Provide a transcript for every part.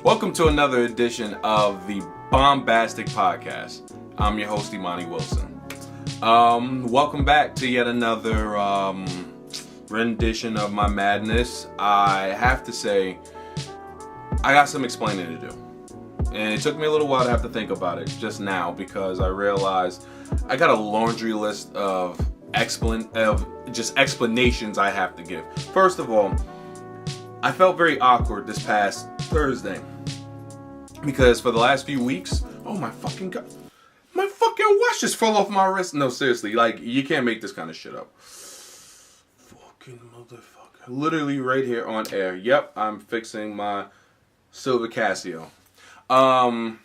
Welcome to another edition of the Bombastic podcast. I'm your host, Imani Wilson. Welcome back to yet another rendition of my madness. I have to say, I got some explaining to do. And it took me a little while to have to think about it just now because I realized I got a laundry list of explanations I have to give. First of all, I felt very awkward this past Thursday because for the last few weeks, oh my fucking god, my fucking watch just fell off my wrist. No, seriously, like you can't make this kind of shit up. Fucking motherfucker. Literally right here on air. Yep, I'm fixing my Silver Casio. I'm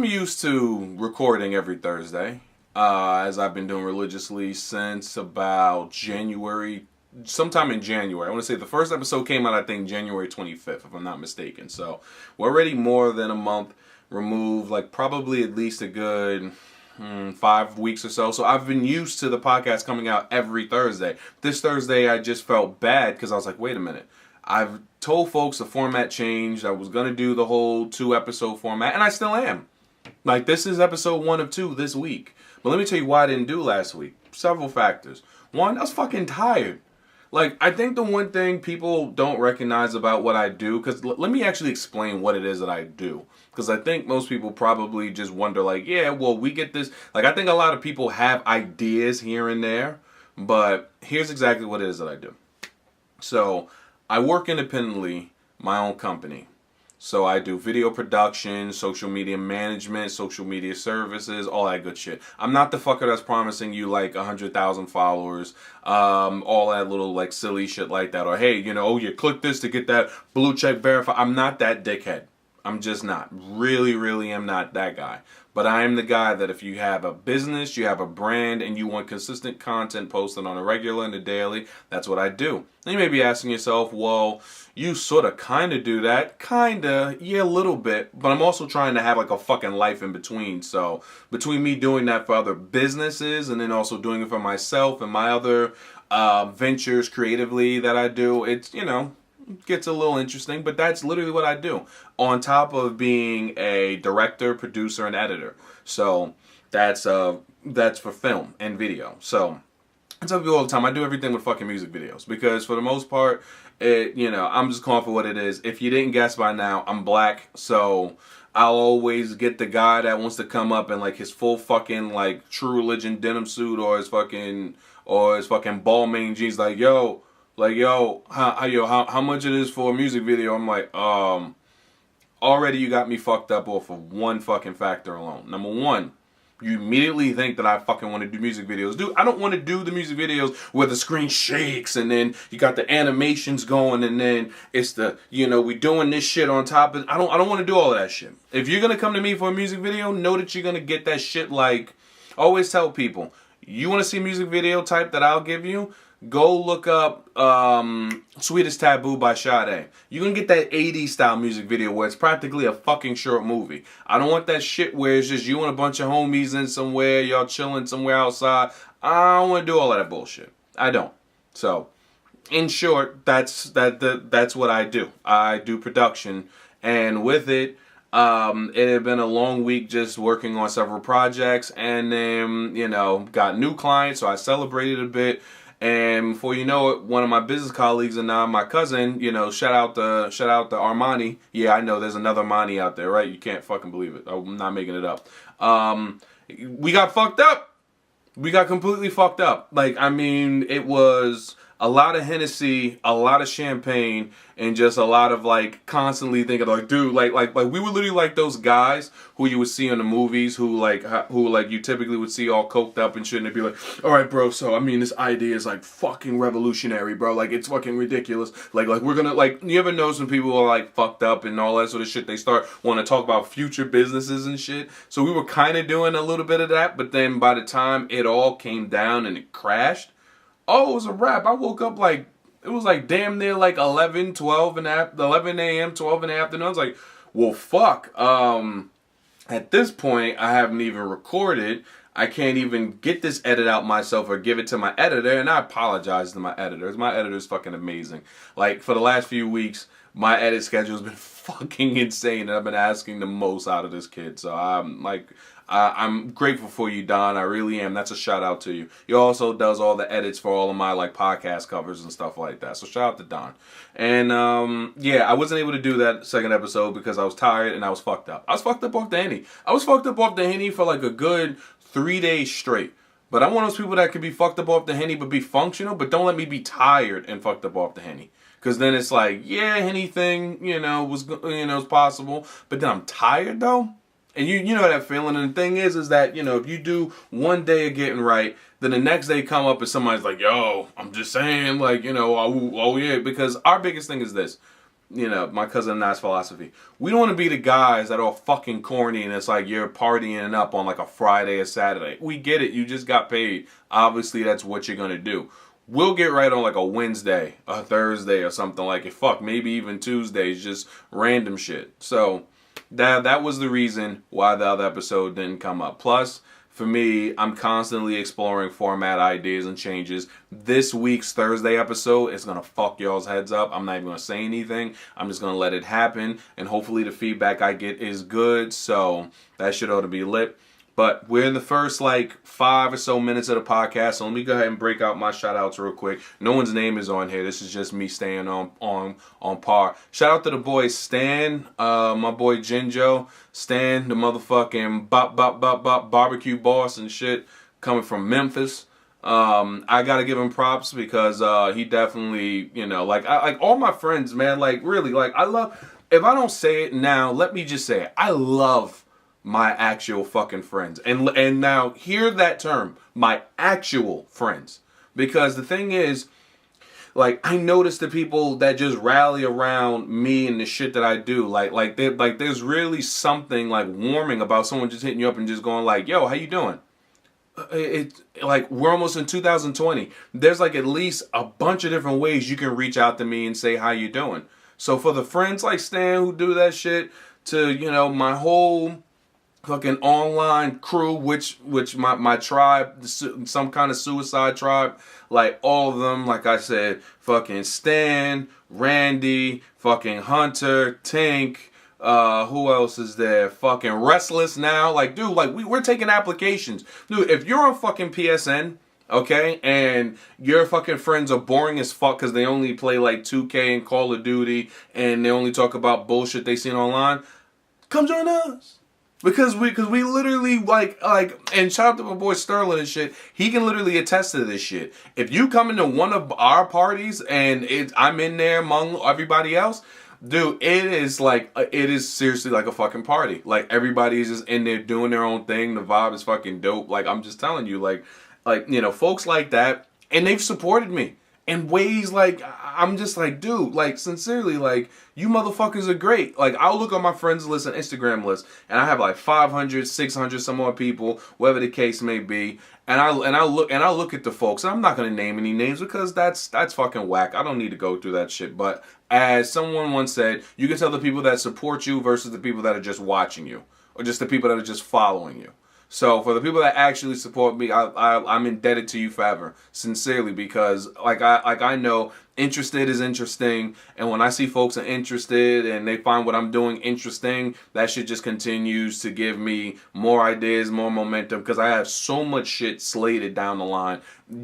used to recording every Thursday, as I've been doing religiously since about sometime in January. I want to say the first episode came out, I think, January 25th, if I'm not mistaken. So we're already more than a month removed, like probably at least a good 5 weeks or so. So I've been used to the podcast coming out every Thursday. This Thursday, I just felt bad because I was like, wait a minute. I've told folks the format changed. I was going to do the whole 2-episode format, and I still am. Like, this is episode 1 of 2 this week. But let me tell you why I didn't do last week. Several factors. One, I was fucking tired. Like, I think the one thing people don't recognize about what I do, because let me actually explain what it is that I do. Because I think most people probably just wonder, like, yeah, well, we get this. Like, I think a lot of people have ideas here and there, but here's exactly what it is that I do. So, I work independently, my own company. So I do video production, social media management, social media services, all that good shit. I'm not the fucker that's promising you like 100,000 followers, all that little like silly shit like that. Or hey, you click this to get that blue check verified. I'm not that dickhead. I'm just not. Really, really am not that guy. But I am the guy that if you have a business, you have a brand, and you want consistent content posted on a regular and a daily, that's what I do. And you may be asking yourself, well, you sort of kind of do that. Kinda, yeah, a little bit. But I'm also trying to have like a fucking life in between. So between me doing that for other businesses and then also doing it for myself and my other ventures creatively that I do, it's, gets a little interesting, but that's literally what I do. On top of being a director, producer, and editor. So that's for film and video. So I tell people all the time, I do everything with fucking music videos because for the most part, I'm just calling for what it is. If you didn't guess by now, I'm black, so I'll always get the guy that wants to come up in like his full fucking like True Religion denim suit or his fucking Balmain jeans, like yo, how much it is for a music video? I'm like, already you got me fucked up off of one fucking factor alone. Number one, you immediately think that I fucking want to do music videos. Dude, I don't want to do the music videos where the screen shakes and then you got the animations going and then it's the, we doing this shit on top of, I don't want to do all of that shit. If you're going to come to me for a music video, know that you're going to get that shit like, I always tell people, you want to see a music video type that I'll give you? Go look up Sweetest Taboo by Sade. You're going to get that 80s style music video where it's practically a fucking short movie. I don't want that shit where it's just you and a bunch of homies in somewhere, y'all chilling somewhere outside. I don't want to do all of that bullshit. I don't. So, in short, that's what I do. I do production, and with it, it had been a long week just working on several projects, and then, got new clients, so I celebrated a bit. And before you know it, one of my business colleagues and now my cousin, shout out to Armani. Yeah, I know there's another Armani out there, right? You can't fucking believe it. I'm not making it up. We got fucked up. We got completely fucked up. Like, I mean, it was a lot of Hennessy, a lot of champagne, and just a lot of like constantly thinking like, dude, like we were literally like those guys who you would see in the movies who you typically would see all coked up and shit, and they'd be like, all right, bro, so I mean this idea is like fucking revolutionary, bro, like it's fucking ridiculous, like we're gonna, like, you ever notice when people are like fucked up and all that sort of shit, they start want to talk about future businesses and shit. So we were kind of doing a little bit of that, but then by the time it all came down and it crashed, oh, it was a wrap. I woke up like, it was like damn near like 11 a.m., 12 in the afternoon. I was like, well, fuck. At this point, I haven't even recorded. I can't even get this edit out myself or give it to my editor, and I apologize to my editors. My editor's fucking amazing. Like, for the last few weeks, my edit schedule's been fucking insane, and I've been asking the most out of this kid. So I'm grateful for you, Don. I really am. That's a shout out to you. He also does all the edits for all of my like podcast covers and stuff like that. So shout out to Don. And yeah, I wasn't able to do that second episode because I was tired and I was fucked up. I was fucked up off the Henny. I was fucked up off the Henny for like a good 3 days straight. But I'm one of those people that could be fucked up off the Henny but be functional, but don't let me be tired and fucked up off the Henny. Because then it's like, yeah, anything, was possible. But then I'm tired, though. And you know that feeling. And the thing is that, if you do one day of getting right, then the next day come up and somebody's like, yo, I'm just saying, like, oh yeah. Because our biggest thing is this. My cousin and I's philosophy. We don't want to be the guys that are fucking corny and it's like you're partying up on like a Friday or Saturday. We get it. You just got paid. Obviously, that's what you're going to do. We'll get right on like a Wednesday, a Thursday or something like it. Fuck, maybe even Tuesdays, just random shit. So that was the reason why the other episode didn't come up. Plus, for me, I'm constantly exploring format ideas and changes. This week's Thursday episode is going to fuck y'all's heads up. I'm not even going to say anything. I'm just going to let it happen. And hopefully the feedback I get is good. So that shit ought to be lit. But we're in the first like 5 or so minutes of the podcast, so let me go ahead and break out my shout outs real quick. No one's name is on here. This is just me staying on par. Shout out to the boy Stan, my boy Jinjo, Stan, the motherfucking barbecue boss and shit, coming from Memphis. I gotta give him props because he definitely, like all my friends, man, like really, like I love. If I don't say it now, let me just say it. I love my actual fucking friends. And now hear that term, my actual friends. Because the thing is, like, I notice the people that just rally around me and the shit that I do. Like there's really something like warming about someone just hitting you up and just going like, yo, how you doing? It's like we're almost in 2020. There's like at least a bunch of different ways you can reach out to me and say how you doing. So for the friends like Stan who do that shit, to my whole fucking online crew, which my tribe, some kind of suicide tribe, like all of them, like I said, fucking Stan, Randy, fucking Hunter, Tink, who else is there? Fucking Restless now. Like, dude, like we're taking applications. Dude, if you're on fucking PSN, okay, and your fucking friends are boring as fuck because they only play like 2K and Call of Duty and they only talk about bullshit they seen online, come join us. Because we literally like and shout out to my boy Sterling and shit. He can literally attest to this shit. If you come into one of our parties and I'm in there among everybody else, dude, it is seriously like a fucking party. Like everybody is just in there doing their own thing. The vibe is fucking dope. Like I'm just telling you, like folks like that, and they've supported me in ways like I'm just like, dude, like sincerely, like you motherfuckers are great. Like I'll look on my friends list and Instagram list and I have like 500, 600 some more people, whatever the case may be. And I look at the folks. And I'm not gonna name any names because that's fucking whack. I don't need to go through that shit. But as someone once said, you can tell the people that support you versus the people that are just watching you or just the people that are just following you. So for the people that actually support me, I'm indebted to you forever, sincerely, because like I know interested is interesting, and when I see folks are interested and they find what I'm doing interesting, that shit just continues to give me more ideas, more momentum, because I have so much shit slated down the line.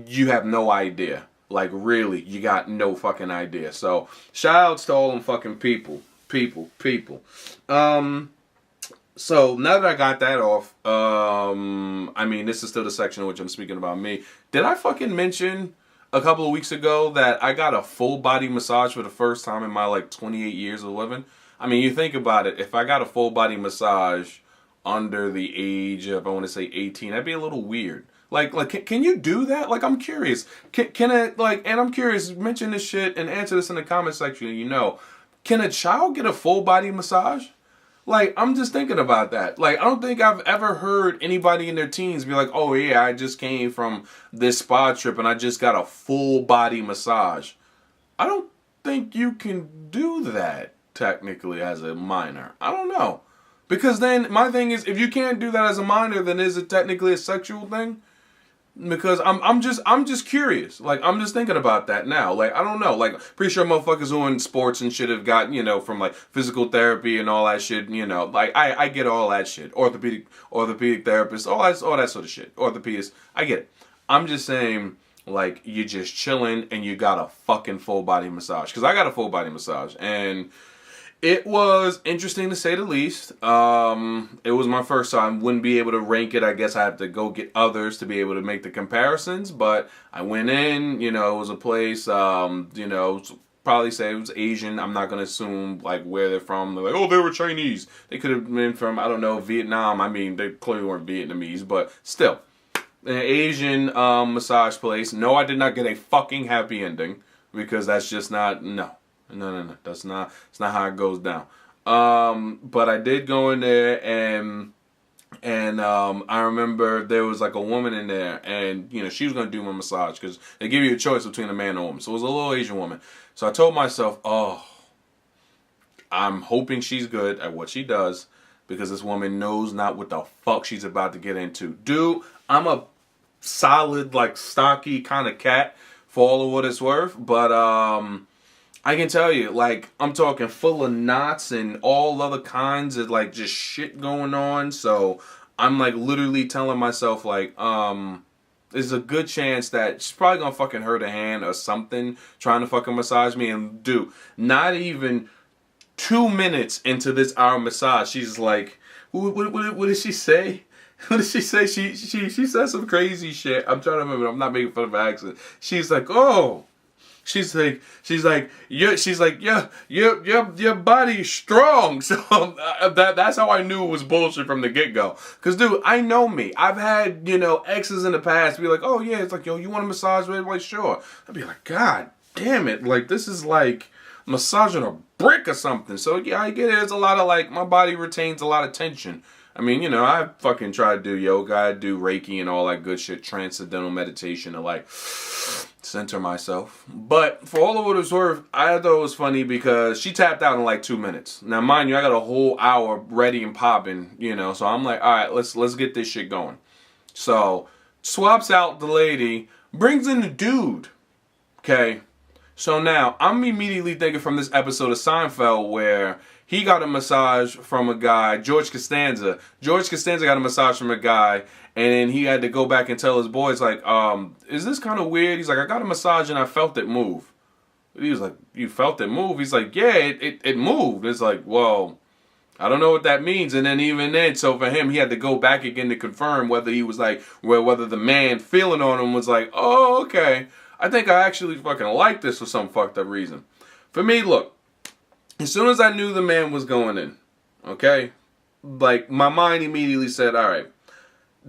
You have no idea. Like really, you got no fucking idea. So shout outs to all them fucking people. So now that I got that off, I mean, this is still the section in which I'm speaking about me. Did I fucking mention a couple of weeks ago that I got a full body massage for the first time in my like 28 years of living? I mean, you think about it. If I got a full body massage under the age of, I want to say 18, that'd be a little weird. Like, can you do that? Like, I'm curious. Can it, like, and I'm curious, mention this shit and answer this in the comment section, can a child get a full body massage? Like, I'm just thinking about that. Like, I don't think I've ever heard anybody in their teens be like, oh, yeah, I just came from this spa trip and I just got a full body massage. I don't think you can do that, technically, as a minor. I don't know. Because then my thing is, if you can't do that as a minor, then is it technically a sexual thing? Because I'm just curious. Like, I'm just thinking about that now. Like, I don't know. Like, pretty sure motherfuckers who are in sports and shit have got, from like physical therapy and all that shit. Like I get all that shit. Orthopedic therapists, all that sort of shit. Orthopedists, I get it. I'm just saying, like, you're just chilling and you got a fucking full body massage. Because I got a full body massage and it was interesting to say the least. It was my first time. Wouldn't be able to rank it. I guess I have to go get others to be able to make the comparisons. But I went in, it was a place, probably say it was Asian. I'm not going to assume, like, where they're from. They're like, oh, they were Chinese. They could have been from, I don't know, Vietnam. I mean, they clearly weren't Vietnamese. But still, an Asian massage place. No, I did not get a fucking happy ending. Because that's just not, no. No. It's not how it goes down. But I did go in there and I remember there was like a woman in there and, she was going to do my massage because they give you a choice between a man and a woman. So it was a little Asian woman. So I told myself, oh, I'm hoping she's good at what she does because this woman knows not what the fuck she's about to get into. Dude, I'm a solid, like, stocky kind of cat for all of what it's worth. But, I can tell you, like, I'm talking full of knots and all other kinds of, like, just shit going on. So I'm, like, literally telling myself, like, there's a good chance that she's probably gonna fucking hurt a hand or something trying to fucking massage me. And, dude, not even 2 minutes into this hour massage, she's like, what did she say? What did she say? She said some crazy shit. I'm trying to remember. I'm not making fun of her accent. She's like, oh. She's like, your body's strong. So that's how I knew it was bullshit from the get-go. Cause dude, I know me. I've had, exes in the past be like, oh yeah, it's like, yo, you want a massage? I'm like, sure. I'd be like, God damn it. Like, this is like massaging a brick or something. So yeah, I get it. It's a lot of like, my body retains a lot of tension. I mean, I fucking try to do yoga, I do Reiki and all that good shit, transcendental meditation to like center myself. But for all of what it's worth, I thought it was funny because she tapped out in like 2 minutes. Now, mind you, I got a whole hour ready and popping, so I'm like, all right, let's get this shit going. So swaps out the lady, brings in the dude. Okay. So now I'm immediately thinking from this episode of Seinfeld where he got a massage from a guy, George Costanza. George Costanza got a massage from a guy, and then he had to go back and tell his boys, like, is this kind of weird? He's like, I got a massage and I felt it move. He was like, you felt it move? He's like, yeah, it moved. It's like, well, I don't know what that means. And then even then, so for him, he had to go back again to confirm whether he was like, whether the man feeling on him was like, oh, okay. I think I actually fucking like this for some fucked up reason. For me, look. As soon as I knew the man was going in, okay, like my mind immediately said, all right,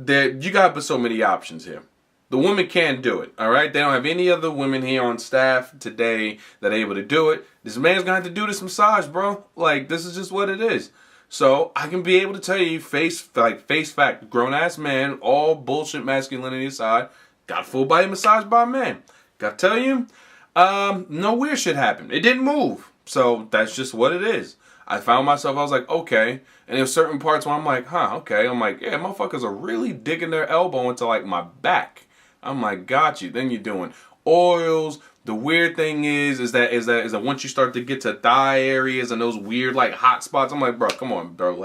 you got so many options here. The woman can't do it, all right? They don't have any other women here on staff today that are able to do it. This man's going to have to do this massage, bro. Like, this is just what it is. So I can be able to tell you face fact, grown-ass man, all bullshit masculinity aside, got full body massage by a man. Got to tell you, no weird shit happened. It didn't move. So that's just what it is. I found myself, I was like, okay. And there's certain parts where I'm like, huh, okay. I'm like, yeah, motherfuckers are really digging their elbow into like my back. I'm like, got you. Then you're doing oils. The weird thing is that once you start to get to thigh areas and those weird like hot spots, I'm like, bro, come on, bro.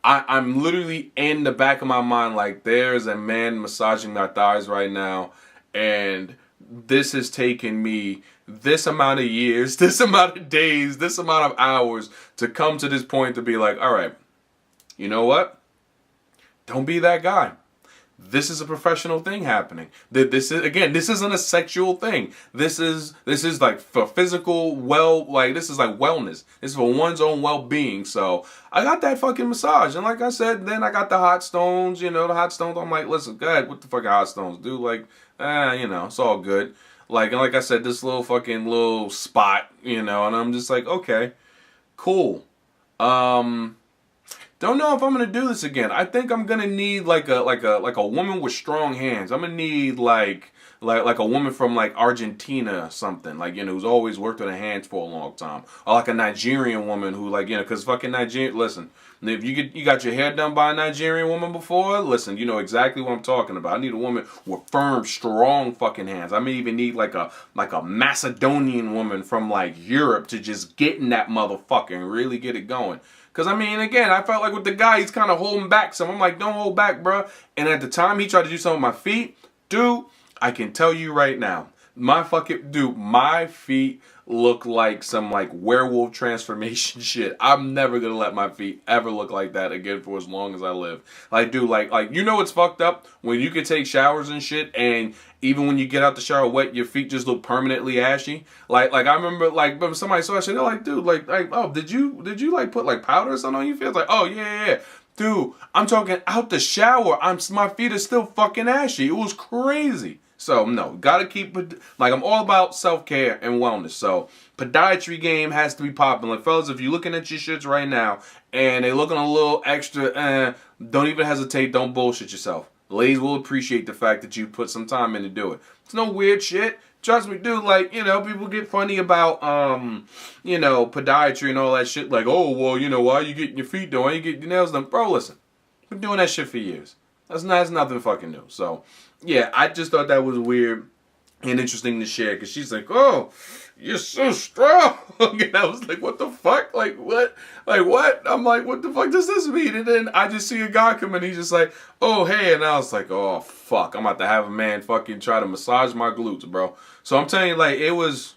I'm literally in the back of my mind, like there's a man massaging my thighs right now. And this has taken me this amount of years, this amount of days, this amount of hours to come to this point to be like, all right, you know what? Don't be that guy. This is a professional thing happening. This isn't a sexual thing. This is like for physical this is like wellness. This is for one's own well-being. So I got that fucking massage. And like I said, then I got the hot stones, the hot stones. I'm like, listen, go ahead, what the fuck are hot stones do? Like, it's all good. Like I said, this little spot, and I'm just like, okay, cool. Don't know if I'm gonna do this again. I think I'm gonna need like a woman with strong hands. I'm gonna need like like a woman from like Argentina or something, like, you know, who's always worked with her hands for a long time, or like a Nigerian woman who, like, you know, because fucking Nigerian, listen, if you got your hair done by a Nigerian woman before, listen, you know exactly what I'm talking about. I need a woman with firm, strong fucking hands. I may even need like a Macedonian woman from like Europe to just get in that motherfucker and really get it going. Because, I mean, again, I felt like with the guy, he's kind of holding back some. I'm like, don't hold back, bro. And at the time he tried to do something with my feet, dude, I can tell you right now, my feet look like some like werewolf transformation shit. I'm never gonna let my feet ever look like that again for as long as I live. Like, dude, like you know what's fucked up? When you can take showers and shit, and even when you get out the shower wet, your feet just look permanently ashy. Like I remember, like, when somebody saw that shit, they're like, dude, like, oh, did you like put like powder or something on your feet? It's like, oh yeah. Dude, I'm talking out the shower. My feet are still fucking ashy. It was crazy. So, no, gotta keep, like, I'm all about self-care and wellness. So, podiatry game has to be popping. Like, fellas, if you're looking at your shits right now and they're looking a little extra, don't even hesitate. Don't bullshit yourself. Ladies will appreciate the fact that you put some time in to do it. It's no weird shit. Trust me, dude, like, you know, people get funny about, you know, podiatry and all that shit. Like, oh, well, you know, why you getting your feet done? Why you getting your nails done? Bro, listen, I've been doing that shit for years. That's nothing fucking new. So, yeah, I just thought that was weird and interesting to share, because she's like, oh, you're so strong. And I was like, what the fuck? Like, what? Like, what? I'm like, what the fuck does this mean? And then I just see a guy come in, he's just like, oh, hey. And I was like, oh, fuck. I'm about to have a man fucking try to massage my glutes, bro. So I'm telling you, like, it was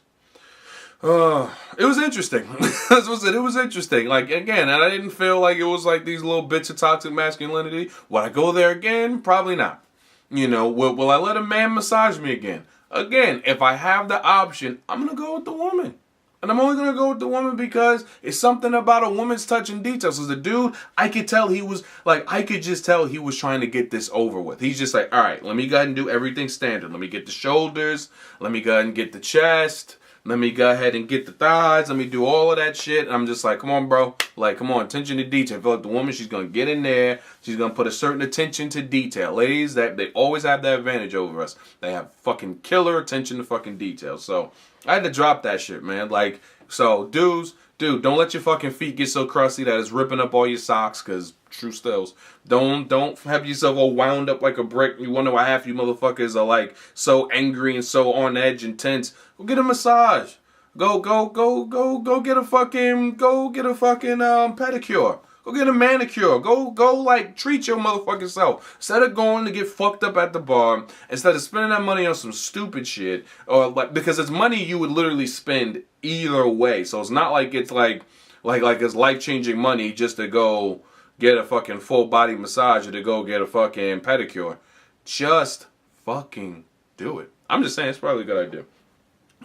interesting. That's what I said. It was interesting. Like, again, and I didn't feel like it was like these little bits of toxic masculinity. Would I go there again? Probably not. You know, will I let a man massage me again? Again, if I have the option, I'm going to go with the woman. And I'm only going to go with the woman because it's something about a woman's touch and details. As the dude, I could tell he was, like, I could just tell he was trying to get this over with. He's just like, all right, let me go ahead and do everything standard. Let me get the shoulders. Let me go ahead and get the chest. Let me go ahead and get the thighs. Let me do all of that shit. And I'm just like, come on, bro. Like, come on, attention to detail. I feel like the woman, she's going to get in there. She's going to put a certain attention to detail. Ladies, they always have that advantage over us. They have fucking killer attention to fucking detail. So I had to drop that shit, man. Like, so dudes, dude, don't let your fucking feet get so crusty that it's ripping up all your socks, because true stills. Don't have yourself all wound up like a brick. You wonder why half you motherfuckers are like so angry and so on edge and tense. Go get a massage. Go get a fucking pedicure. Go get a manicure. Go like treat your motherfucking self. Instead of going to get fucked up at the bar, instead of spending that money on some stupid shit, or like, because it's money you would literally spend either way. So it's not like it's like it's life-changing money just to go get a fucking full body massage or to go get a fucking pedicure. Just fucking do it. I'm just saying, it's probably a good idea.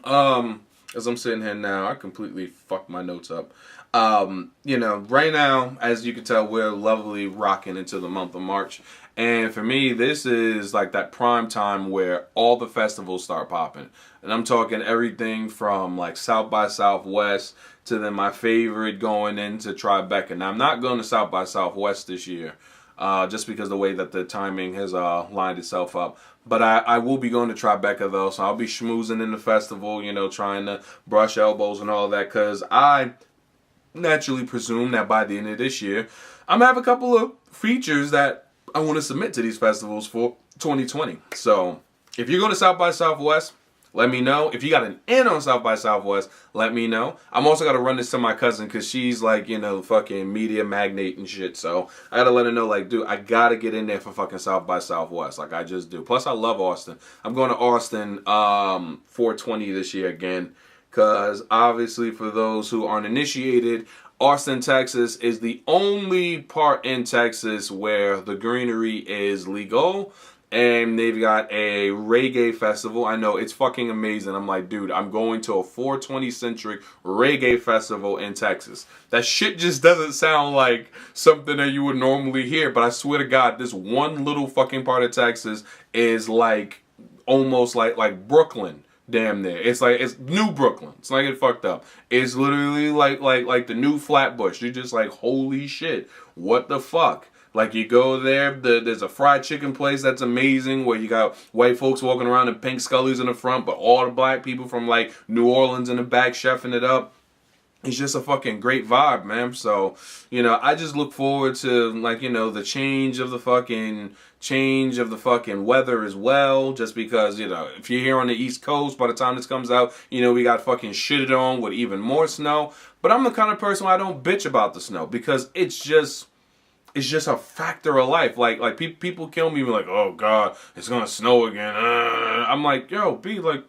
As I'm sitting here now, I completely fucked my notes up. You know, right now, as you can tell, we're lovely rocking into the month of March. And for me, this is like that prime time where all the festivals start popping. And I'm talking everything from like South by Southwest to then my favorite going into Tribeca. Now, I'm not going to South by Southwest this year, just because the way that the timing has lined itself up. But I will be going to Tribeca, though, so I'll be schmoozing in the festival, you know, trying to brush elbows and all that, because I naturally presume that by the end of this year, I'm going to have a couple of features that I want to submit to these festivals for 2020. So if you're going to South by Southwest, let me know. If you got an in on South by Southwest, let me know. I'm also got to run this to my cousin, because she's like, you know, fucking media magnate and shit. So I got to let her know, like, dude, I got to get in there for fucking South by Southwest. Like, I just do. Plus, I love Austin. I'm going to Austin 420 this year again, because obviously for those who aren't initiated, Austin, Texas is the only part in Texas where the greenery is legal. And they've got a reggae festival. I know, it's fucking amazing. I'm like, dude, I'm going to a 420-centric reggae festival in Texas. That shit just doesn't sound like something that you would normally hear. But I swear to God, this one little fucking part of Texas is like almost like Brooklyn. Damn near. It's like, it's new Brooklyn. It's not get fucked up. It's literally like the new Flatbush. You're just like, holy shit, what the fuck? Like, you go there, there's a fried chicken place that's amazing where you got white folks walking around in pink Scullies in the front, but all the black people from, like, New Orleans in the back chefing it up. It's just a fucking great vibe, man. So, I just look forward to, like, the change of the fucking weather as well. Just because, if you're here on the East Coast, by the time this comes out, we got fucking shitted on with even more snow. But I'm the kind of person where I don't bitch about the snow because it's just a factor of life. Like people kill me like, oh God, it's gonna snow again. I'm like, yo, B, like,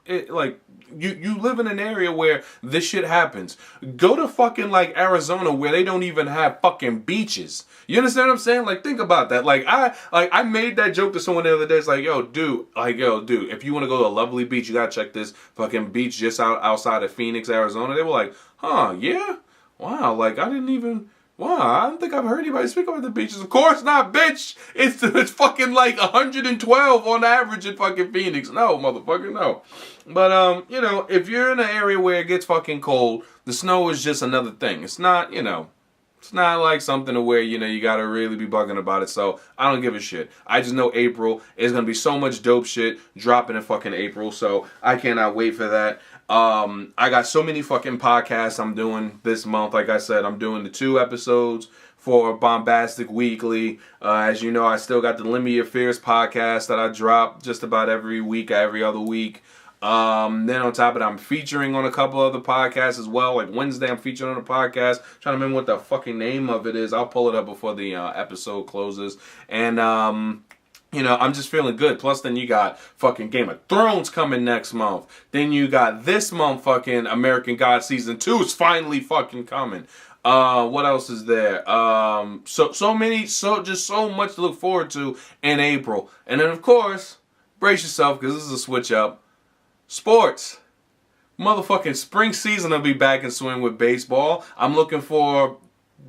you live in an area where this shit happens. Go to fucking, like, Arizona where they don't even have fucking beaches. You understand what I'm saying? Like, think about that. Like, I made that joke to someone the other day. It's like, yo, dude, if you want to go to a lovely beach, you gotta check this fucking beach just outside of Phoenix, Arizona. They were like, huh, yeah? Wow, like, wow, I don't think I've heard anybody speak about the beaches. Of course not, bitch. It's fucking like 112 on average in fucking Phoenix. No, motherfucker, no. But, if you're in an area where it gets fucking cold, the snow is just another thing. It's not, it's not like something to where, you gotta really be bugging about it. So, I don't give a shit. I just know April is gonna be so much dope shit dropping in fucking April. So, I cannot wait for that. I got so many fucking podcasts I'm doing this month. Like I said, I'm doing the 2 episodes for Bombastic Weekly. As you know, I still got the Limit Your Fears podcast that I drop just about every week, every other week. Then on top of that, I'm featuring on a couple other podcasts as well. Like Wednesday, I'm featuring on a podcast. I'm trying to remember what the fucking name of it is. I'll pull it up before the episode closes. And, I'm just feeling good. Plus, then you got fucking Game of Thrones coming next month. Then you got this month fucking American God Season 2 is finally fucking coming. What else is there? Just so much to look forward to in April. And then, of course, brace yourself because this is a switch up. Sports. Motherfucking spring season will be back in swing with baseball. I'm looking for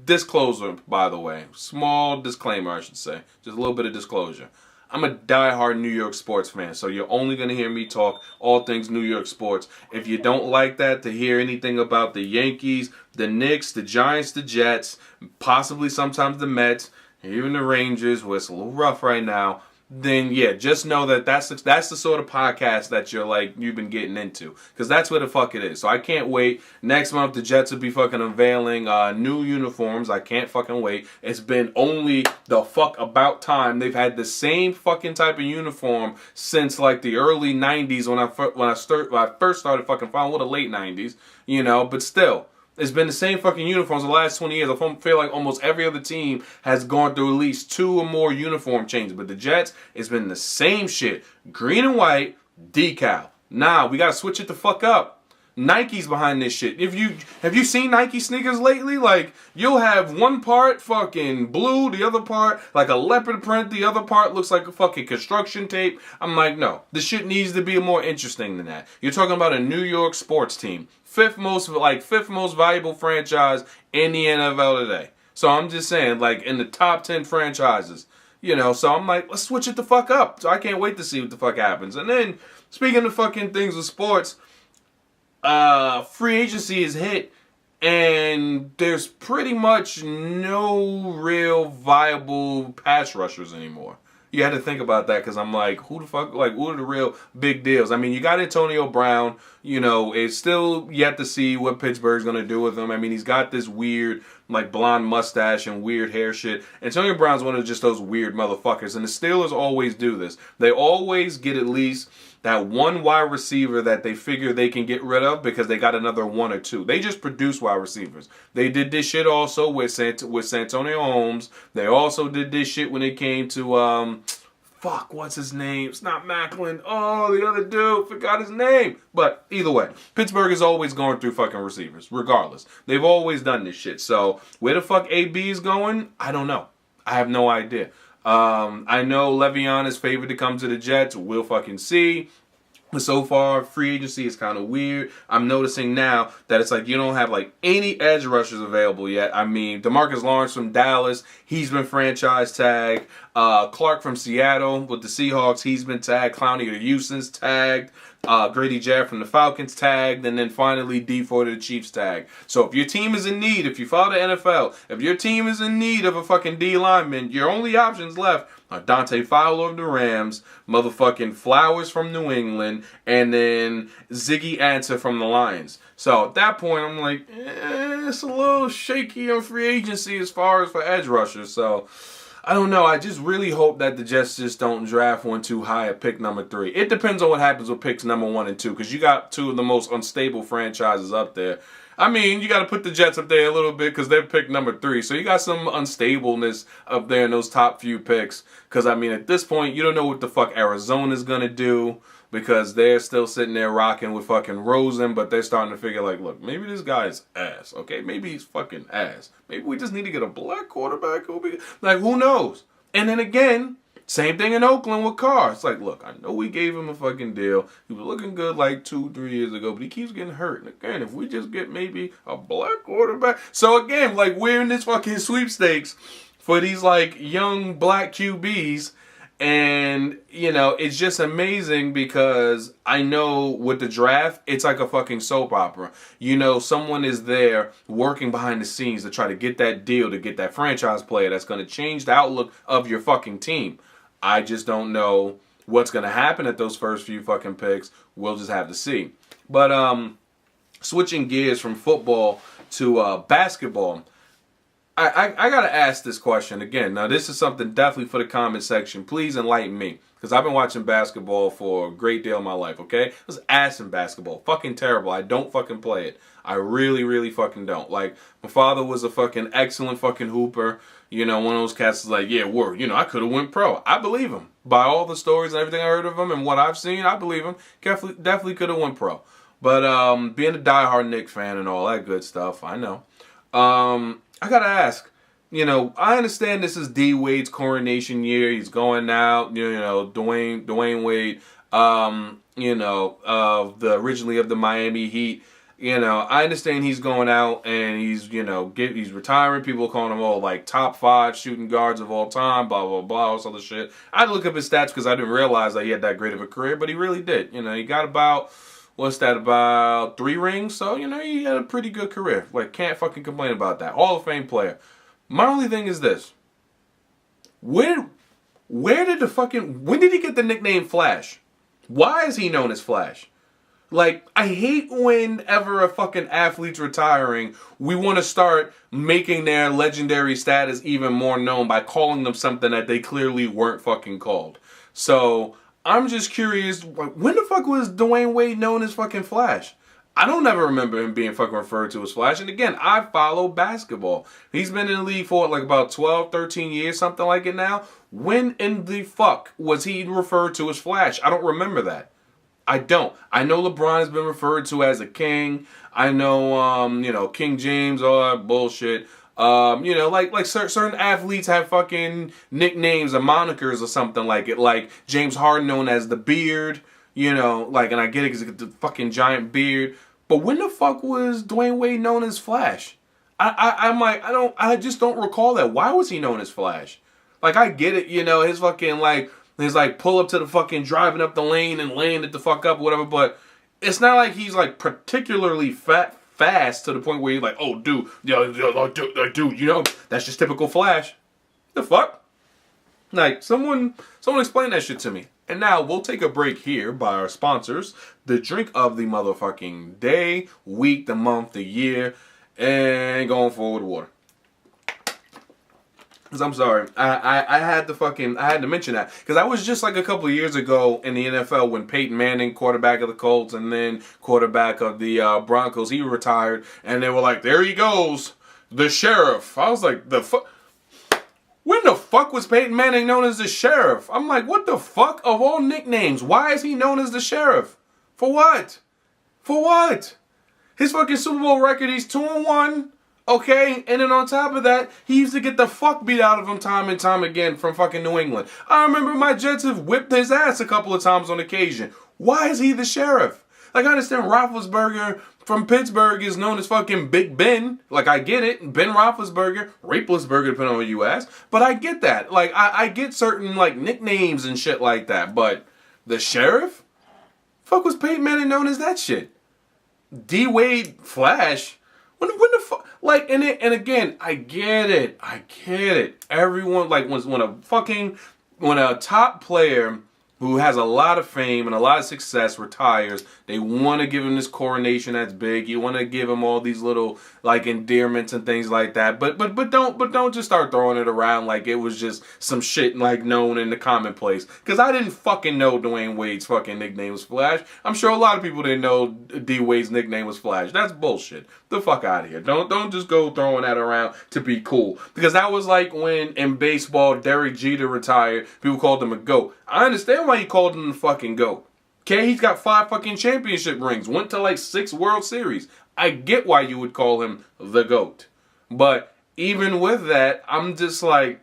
disclosure, by the way. Small disclaimer, I should say. Just a little bit of disclosure. I'm a diehard New York sports fan, so you're only going to hear me talk all things New York sports. If you don't like that, to hear anything about the Yankees, the Knicks, the Giants, the Jets, possibly sometimes the Mets, even the Rangers, where it's a little rough right now, then yeah, just know that that's the sort of podcast that you've been getting into, because that's what the fuck it is. So I can't wait. Next month the Jets will be fucking unveiling new uniforms. I can't fucking wait. It's been only the fuck about time. They've had the same fucking type of uniform since like the early 90s when I first started fucking following, well, the late 90s, but still. It's been the same fucking uniforms the last 20 years. I feel like almost every other team has gone through at least 2 or more uniform changes. But the Jets, it's been the same shit. Green and white, decal. Nah, we gotta switch it the fuck up. Nike's behind this shit. Have you seen Nike sneakers lately? Like, you'll have one part fucking blue, the other part like a leopard print, the other part looks like a fucking construction tape. I'm like, no, this shit needs to be more interesting than that. You're talking about a New York sports team. Fifth most valuable franchise in the NFL today. So I'm just saying, like, in the top 10 franchises. So I'm like, let's switch it the fuck up. So I can't wait to see what the fuck happens. And then, speaking of fucking things with sports, free agency is hit, and there's pretty much no real viable pass rushers anymore. You had to think about that, because I'm like, who the fuck, like, what are the real big deals? I mean, you got Antonio Brown, it's still yet to see what Pittsburgh's going to do with him. I mean, he's got this weird, like, blonde mustache and weird hair shit. Antonio Brown's one of just those weird motherfuckers, and the Steelers always do this. They always get at least that one wide receiver that they figure they can get rid of because they got another 1 or 2. They just produce wide receivers. They did this shit also with Santonio Holmes. They also did this shit when it came to, what's his name? It's not Macklin. Oh, the other dude. Forgot his name. But either way, Pittsburgh is always going through fucking receivers, regardless. They've always done this shit. So where the fuck AB is going, I don't know. I have no idea. I know Le'Veon is favored to come to the Jets. We'll fucking see. But so far, free agency is kind of weird. I'm noticing now that it's like you don't have like any edge rushers available yet. I mean, DeMarcus Lawrence from Dallas, he's been franchise tagged. Clark from Seattle with the Seahawks, he's been tagged. Clowney of the Houston's tagged. Grady Jarrett from the Falcons tagged. And then finally D Ford of the Chiefs tagged. So if your team is in need, if you follow the NFL, if your team is in need of a fucking D lineman, your only options left are Dante Fowler of the Rams, motherfucking Flowers from New England, and then Ziggy Ansah from the Lions. So at that point, I'm like, it's a little shaky on free agency as far as for edge rushers. So I don't know. I just really hope that the Jets just don't draft one too high at pick number 3. It depends on what happens with picks number 1 and 2, because you got two of the most unstable franchises up there. I mean, you got to put the Jets up there a little bit because they're pick number 3. So you got some unstableness up there in those top few picks. Because, I mean, at this point, you don't know what the fuck Arizona's going to do because they're still sitting there rocking with fucking Rosen, but they're starting to figure, like, look, maybe this guy's ass, okay? Maybe he's fucking ass. Maybe we just need to get a black quarterback who'll be, like, who knows? And then again, same thing in Oakland with Carr. It's like, look, I know we gave him a fucking deal. He was looking good like 2-3 years ago, but he keeps getting hurt. And again, if we just get maybe a black quarterback. So again, like, we're in this fucking sweepstakes for these, like, young black QBs. And, you know, it's just amazing because I know with the draft, it's like a fucking soap opera. You know, someone is there working behind the scenes to try to get that deal, to get that franchise player that's going to change the outlook of your fucking team. I just don't know what's going to happen at those first few fucking picks. We'll just have to see. But switching gears from football to basketball, I got to ask this question again. Now, this is something definitely for the comment section. Please enlighten me, because I've been watching basketball for a great deal of my life, okay? It was ass in basketball. Fucking terrible. I don't fucking play it. I really, really fucking don't. Like, my father was a fucking excellent fucking hooper. You know, one of those cats is like, yeah, word, you know, I could have went pro. I believe him. By all the stories and everything I heard of him and what I've seen, I believe him. Definitely could have went pro. But being a diehard Knicks fan and all that good stuff, I know. I got to ask, you know, I understand this is D Wade's coronation year. He's going out, you know, Dwayne Wade, you know, originally of the Miami Heat. You know, I understand he's going out and he's, you know, he's retiring. People are calling him all like top 5 shooting guards of all time, blah, blah, blah, all this other shit. I had to look up his stats because I didn't realize that he had that great of a career, but he really did. You know, he got about, about 3 rings? So, you know, he had a pretty good career. Like, can't fucking complain about that. Hall of Fame player. My only thing is this. Where did the fucking, when did he get the nickname Flash? Why is he known as Flash? Like, I hate whenever a fucking athlete's retiring, we want to start making their legendary status even more known by calling them something that they clearly weren't fucking called. So, I'm just curious, when the fuck was Dwayne Wade known as fucking Flash? I don't ever remember him being fucking referred to as Flash. And again, I follow basketball. He's been in the league for like about 12, 13 years, something like it now. When in the fuck was he referred to as Flash? I don't remember that. I don't. I know LeBron has been referred to as a king. I know, you know, King James, all that bullshit. You know, like certain athletes have fucking nicknames or monikers or something like it. Like James Harden known as the Beard, you know, like, and I get it because it's the fucking giant beard. But when the fuck was Dwayne Wade known as Flash? I'm like, I just don't recall that. Why was he known as Flash? Like, I get it, you know, his fucking his pull up to the fucking driving up the lane and laying it the fuck up, whatever. But it's not like he's like particularly fast to the point where you're like, oh, dude, dude, you know, that's just typical Flash. The fuck? Like, someone explain that shit to me. And now we'll take a break here by our sponsors, the drink of the motherfucking day, week, the month, the year, and going forward, water. Because I'm sorry, I had to mention that. Because I was just like a couple of years ago in the NFL when Peyton Manning, quarterback of the Colts, and then quarterback of the Broncos, he retired. And they were like, there he goes, the sheriff. I was like, the fuck? When the fuck was Peyton Manning known as the sheriff? I'm like, what the fuck of all nicknames? Why is he known as the sheriff? For what? For what? His fucking Super Bowl record, he's 2-1. Okay, and then on top of that, he used to get the fuck beat out of him time and time again from fucking New England. I remember my Jets have whipped his ass a couple of times on occasion. Why is he the sheriff? Like, I understand Roethlisberger from Pittsburgh is known as fucking Big Ben. Like, I get it. Ben Roethlisberger, Rapelessberger, depending on what you ask. But I get that. Like, I get certain, like, nicknames and shit like that. But the Sheriff? Fuck was Peyton Manning known as that shit? D. Wade Flash? When the fuck? Like, and again, I get it. Everyone, like, when a top player who has a lot of fame and a lot of success retires, they want to give him this coronation that's big. You want to give him all these little, like, endearments and things like that. But don't just start throwing it around like it was just some shit, like, known in the commonplace. Because I didn't fucking know Dwayne Wade's fucking nickname was Flash. I'm sure a lot of people didn't know D. Wade's nickname was Flash. That's bullshit. The fuck out of here. Don't just go throwing that around to be cool. Because that was like when in baseball Derek Jeter retired, people called him a GOAT. I understand why you called him the fucking GOAT. Okay, he's got 5 fucking championship rings. Went to like 6 World Series. I get why you would call him the GOAT. But even with that, I'm just like,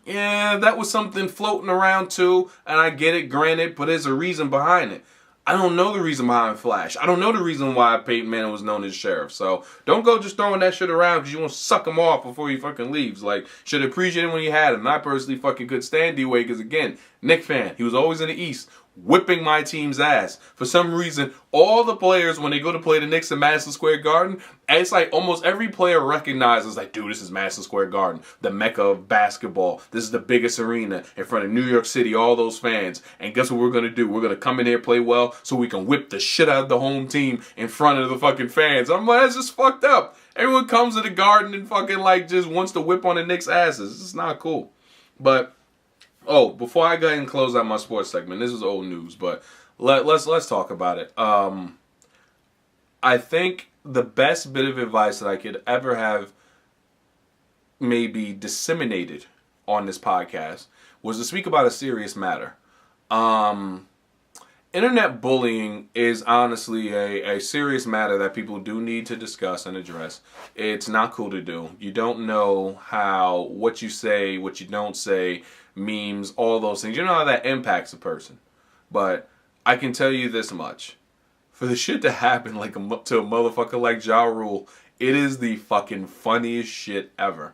yeah, that was something floating around too. And I get it, granted, but there's a reason behind it. I don't know the reason behind Flash. I don't know the reason why Peyton Manning was known as Sheriff. So don't go just throwing that shit around because you want to suck him off before he fucking leaves. Like, should appreciate him when he had him. And I personally fucking could stand D-Wade because, again, Knick fan. He was always in the East, whipping my team's ass. For some reason, all the players, when they go to play the Knicks in Madison Square Garden, it's like almost every player recognizes, like, dude, this is Madison Square Garden, the mecca of basketball. This is the biggest arena in front of New York City, all those fans. And guess what we're going to do? We're going to come in here, play well, so we can whip the shit out of the home team in front of the fucking fans. I'm like, that's just fucked up. Everyone comes to the Garden and fucking, like, just wants to whip on the Knicks' asses. It's not cool. But oh, before I go ahead and close out my sports segment, this is old news, but let's talk about it. I think the best bit of advice that I could ever have maybe disseminated on this podcast was to speak about a serious matter. Internet bullying is honestly a serious matter that people do need to discuss and address. It's not cool to do. You don't know how what you say, what you don't say, memes, all those things. You know how that impacts a person. But I can tell you this much. For the shit to happen to a motherfucker like Ja Rule, it is the fucking funniest shit ever.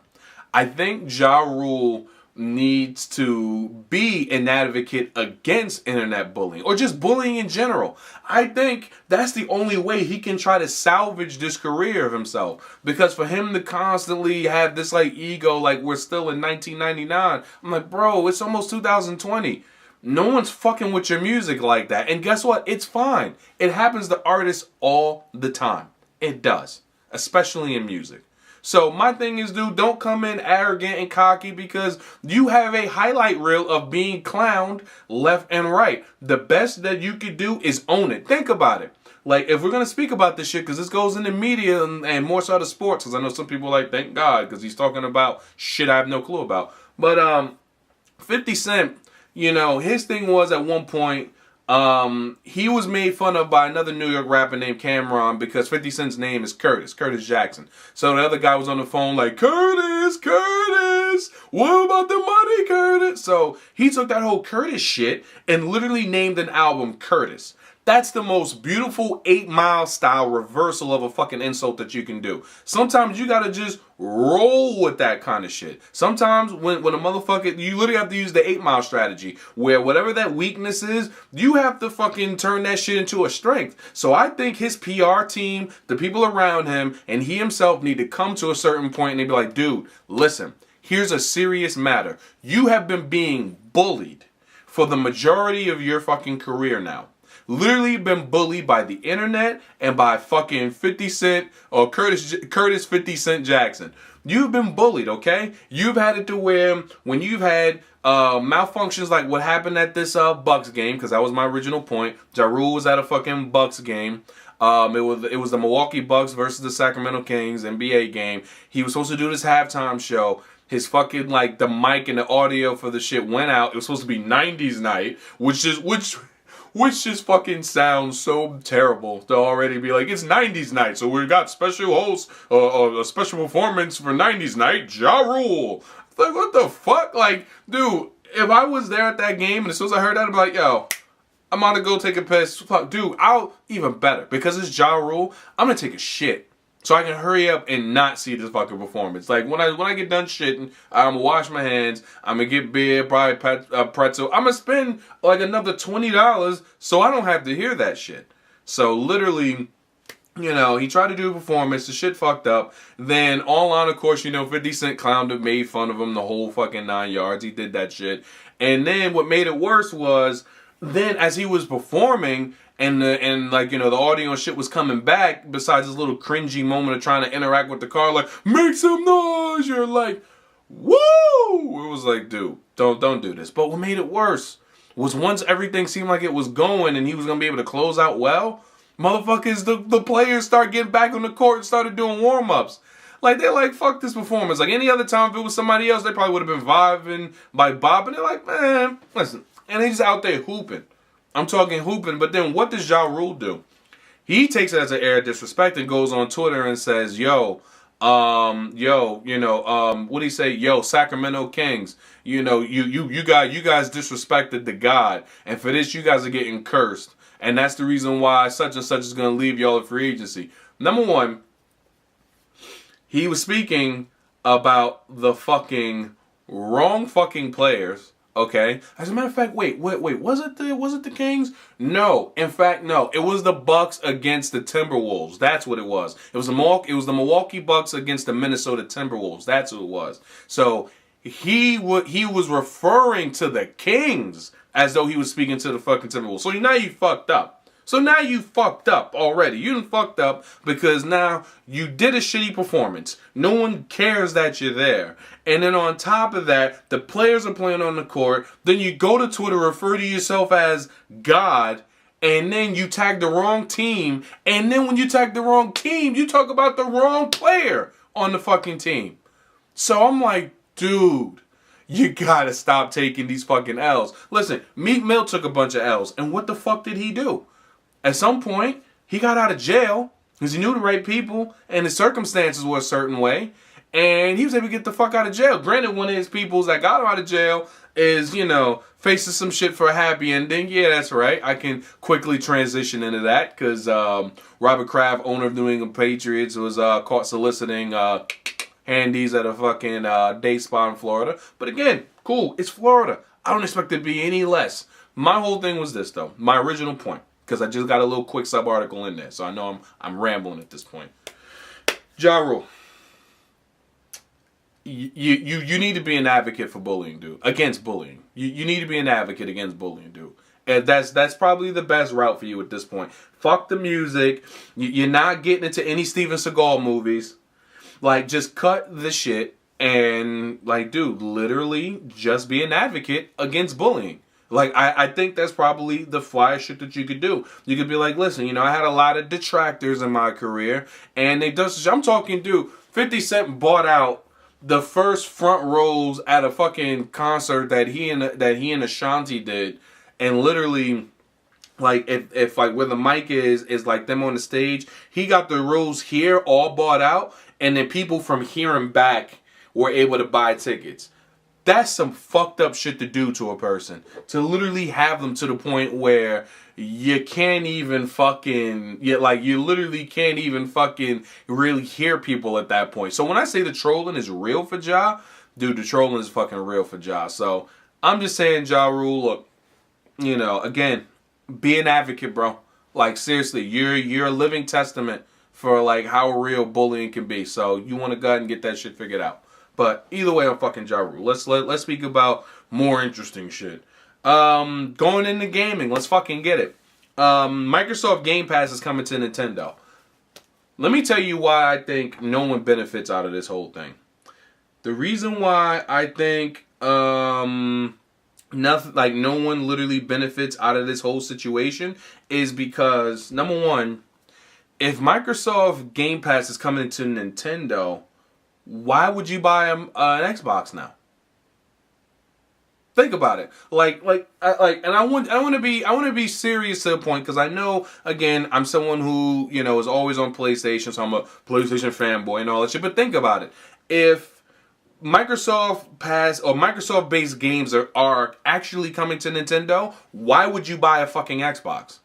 I think Ja Rule needs to be an advocate against internet bullying or just bullying in general. I think that's the only way he can try to salvage this career of himself, because for him to constantly have this like ego, like we're still in 1999, I'm like, bro, it's almost 2020. No one's fucking with your music like that. And guess what? It's fine. It happens to artists all the time. It does, especially in music. So my thing is, dude, don't come in arrogant and cocky because you have a highlight reel of being clowned left and right. The best that you could do is own it. Think about it. Like, if we're going to speak about this shit, because this goes into media and more so to sports, because I know some people are like, thank God, because he's talking about shit I have no clue about. But 50 Cent, you know, his thing was at one point, he was made fun of by another New York rapper named Cameron because 50 Cent's name is Curtis Jackson. So the other guy was on the phone like, Curtis, what about the money, Curtis? So he took that whole Curtis shit and literally named an album Curtis. That's the most beautiful 8 Mile style reversal of a fucking insult that you can do. Sometimes you gotta just roll with that kind of shit. Sometimes when a motherfucker, you literally have to use the 8 Mile strategy, where whatever that weakness is, you have to fucking turn that shit into a strength. So I think his PR team, the people around him, and he himself need to come to a certain point and they be like, dude, listen, here's a serious matter. You have been being bullied for the majority of your fucking career now. Literally been bullied by the internet and by fucking 50 Cent or Curtis 50 Cent Jackson. You've been bullied, okay? You've had it to where when you've had malfunctions like what happened at this Bucks game, because that was my original point. Ja Rule was at a fucking Bucks game. It was the Milwaukee Bucks versus the Sacramento Kings NBA game. He was supposed to do this halftime show. His fucking, like, the mic and the audio for the shit went out. It was supposed to be 90s night, which just fucking sounds so terrible to already be like, it's 90s night, so we got special hosts, a special performance for 90s night, Ja Rule. Like, what the fuck? Like, dude, if I was there at that game and as soon as I heard that, I'd be like, yo, I'm gonna go take a piss. Fuck, dude, I'll even better because it's Ja Rule. I'm gonna take a shit so I can hurry up and not see this fucking performance. Like when I get done shitting, I'm gonna wash my hands. I'm gonna get beer, probably pretzel. I'm gonna spend like another $20 so I don't have to hear that shit. So literally, you know, he tried to do a performance, the shit fucked up. Then all on, of course, you know, 50 Cent clowned him, made fun of him the whole fucking 9 yards. He did that shit. And then what made it worse was then as he was performing and like, you know, the audio and shit was coming back, besides this little cringy moment of trying to interact with the car, like, make some noise, you're like, woo! It was like, dude, don't do this. But what made it worse was once everything seemed like it was going and he was gonna be able to close out well, motherfuckers, the players start getting back on the court and started doing warm-ups. Like, they're like, fuck this performance. Like, any other time if it was somebody else, they probably would have been vibing, like bobbing. They're like, man, listen. And they just out there hooping. I'm talking hooping, but then what does Ja Rule do? He takes it as an air of disrespect and goes on Twitter and says, what do he say? Yo, Sacramento Kings, you know, you guys disrespected the God, and for this you guys are getting cursed. And that's the reason why such and such is going to leave y'all at free agency. Number one, he was speaking about the fucking wrong fucking players. Okay. As a matter of fact, wait. Was it the Kings? No. In fact, no. It was the Bucks against the Timberwolves. That's what it was. It was the Milwaukee Bucks against the Minnesota Timberwolves. That's who it was. So he was referring to the Kings as though he was speaking to the fucking Timberwolves. So now you fucked up. So now you fucked up already. You done fucked up because now you did a shitty performance. No one cares that you're there. And then on top of that, the players are playing on the court. Then you go to Twitter, refer to yourself as God, and then you tag the wrong team. And then when you tag the wrong team, you talk about the wrong player on the fucking team. So I'm like, dude, you gotta stop taking these fucking L's. Listen, Meek Mill took a bunch of L's. And what the fuck did he do? At some point, he got out of jail because he knew the right people and the circumstances were a certain way. And he was able to get the fuck out of jail. Granted, one of his peoples that got him out of jail is, you know, facing some shit for a happy ending. Yeah, that's right. I can quickly transition into that because Robert Kraft, owner of New England Patriots, was caught soliciting handies at a fucking day spa in Florida. But again, cool. It's Florida. I don't expect it to be any less. My whole thing was this, though. My original point. Because I just got a little quick sub-article in there. So I know I'm rambling at this point. Ja Rule. You need to be an advocate for bullying, dude. Against bullying. You need to be an advocate against bullying, dude. And that's probably the best route for you at this point. Fuck the music. You're not getting into any Steven Seagal movies. Like, just cut the shit. And, like, dude, literally just be an advocate against bullying. Like, I think that's probably the flyest shit that you could do. You could be like, listen, you know, I had a lot of detractors in my career, and they just, I'm talking, dude, 50 Cent bought out the first front rows at a fucking concert that he and Ashanti did, and literally, like, if like where the mic is like them on the stage, he got the rows here all bought out, and then people from here and back were able to buy tickets. That's some fucked up shit to do to a person. To literally have them to the point where you can't even fucking, you literally can't even fucking really hear people at that point. So when I say the trolling is real for Ja, dude, the trolling is fucking real for Ja. So I'm just saying, Ja Rule, look, you know, again, be an advocate, bro. Like, seriously, you're a living testament for, like, how real bullying can be. So you want to go ahead and get that shit figured out. But either way, I'm fucking Ja Rule. Let's speak about more interesting shit. Going into gaming, let's fucking get it. Microsoft Game Pass is coming to Nintendo. Let me tell you why I think no one benefits out of this whole thing. The reason why I think no one literally benefits out of this whole situation is because, number one, if Microsoft Game Pass is coming to Nintendo, why would you buy an Xbox now? Think about it. And I want to be serious to the point because I know, again, I'm someone who, you know, is always on PlayStation, so I'm a PlayStation fanboy and all that shit. But think about it. If Microsoft-based games are actually coming to Nintendo, why would you buy a fucking Xbox?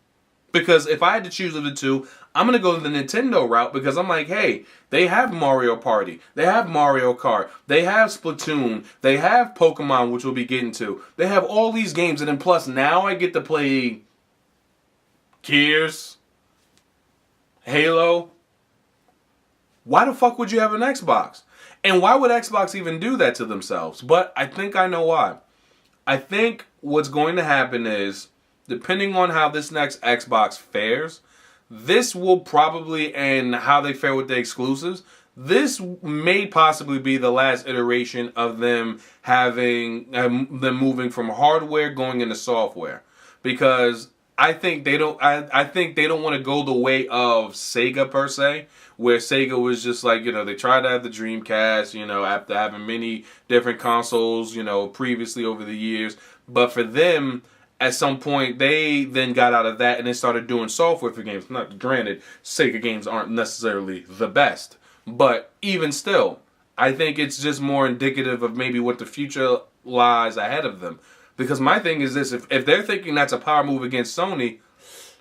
Because if I had to choose of the two, I'm going to go the Nintendo route because I'm like, hey, they have Mario Party. They have Mario Kart. They have Splatoon. They have Pokemon, which we'll be getting to. They have all these games. And then plus, now I get to play Gears, Halo. Why the fuck would you have an Xbox? And why would Xbox even do that to themselves? But I think I know why. I think what's going to happen is, depending on how this next Xbox fares, this will probably, and how they fare with the exclusives, this may possibly be the last iteration of them having, them moving from hardware going into software. Because I think they don't want to go the way of Sega per se, where Sega was just like, they tried to have the Dreamcast, after having many different consoles, previously over the years. But for them, at some point, they then got out of that and then started doing software for games. Not granted, Sega games aren't necessarily the best. But even still, I think it's just more indicative of maybe what the future lies ahead of them. Because my thing is this, if they're thinking that's a power move against Sony,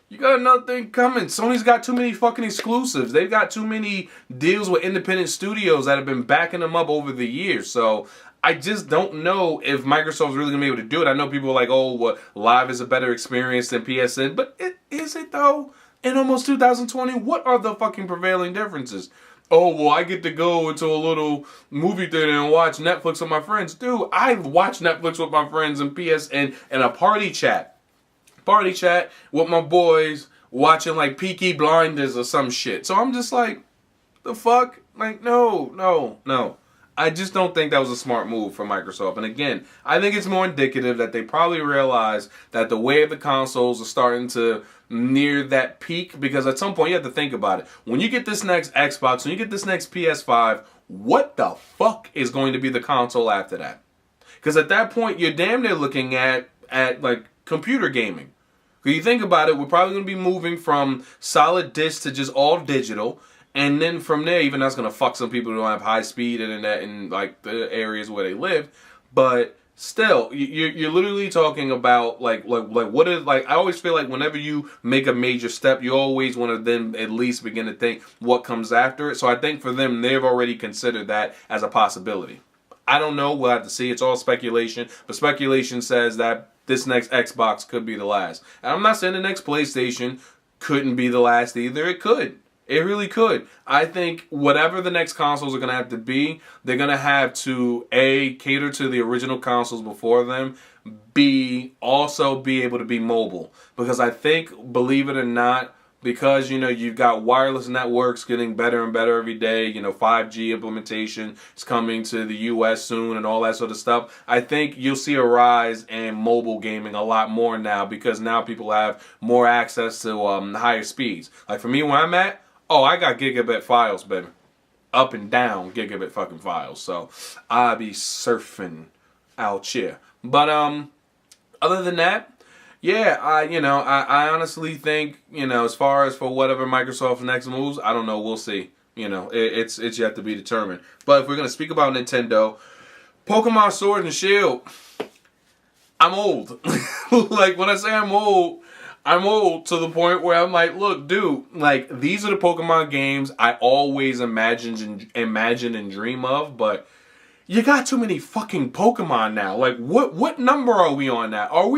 you got another thing coming. Sony's got too many fucking exclusives. They've got too many deals with independent studios that have been backing them up over the years. So I just don't know if Microsoft's really going to be able to do it. I know people are like, oh, well, Live is a better experience than PSN. But is it, though? In almost 2020, what are the fucking prevailing differences? Oh, well, I get to go into a little movie theater and watch Netflix with my friends. Dude, I watch Netflix with my friends and PSN and a party chat. Party chat with my boys watching like Peaky Blinders or some shit. So I'm just like, the fuck? Like, no. I just don't think that was a smart move for Microsoft. And again, I think it's more indicative that they probably realize that the way of the consoles are starting to near that peak. Because at some point, you have to think about it. When you get this next Xbox, when you get this next PS5, what the fuck is going to be the console after that? Because at that point, you're damn near looking at like computer gaming. When you think about it, we're probably going to be moving from solid disc to just all digital. And then from there, even that's going to fuck some people who don't have high-speed internet in like the areas where they live. But still, you're literally talking about like what is, like, I always feel like whenever you make a major step, you always want to then at least begin to think what comes after it. So I think for them, they've already considered that as a possibility. I don't know. We'll have to see. It's all speculation. But speculation says that this next Xbox could be the last. And I'm not saying the next PlayStation couldn't be the last either. It could. It really could. I think whatever the next consoles are going to have to be, they're going to have to, A, cater to the original consoles before them, B, also be able to be mobile. Because I think, believe it or not, because, you've got wireless networks getting better and better every day, 5G implementation is coming to the U.S. soon and all that sort of stuff. I think you'll see a rise in mobile gaming a lot more now because now people have more access to higher speeds. Like for me, where I'm at, I got gigabit files, baby. Up and down gigabit fucking files. So I be surfing out here. But other than that, yeah, I honestly think, as far as for whatever Microsoft's next moves, I don't know. We'll see. It's yet to be determined. But if we're going to speak about Nintendo, Pokemon Sword and Shield, I'm old. Like, when I say I'm old to the point where I'm like, look, dude, like, these are the Pokemon games I always imagine and dream of, but you got too many fucking Pokemon now. Like, what number are we on now? Are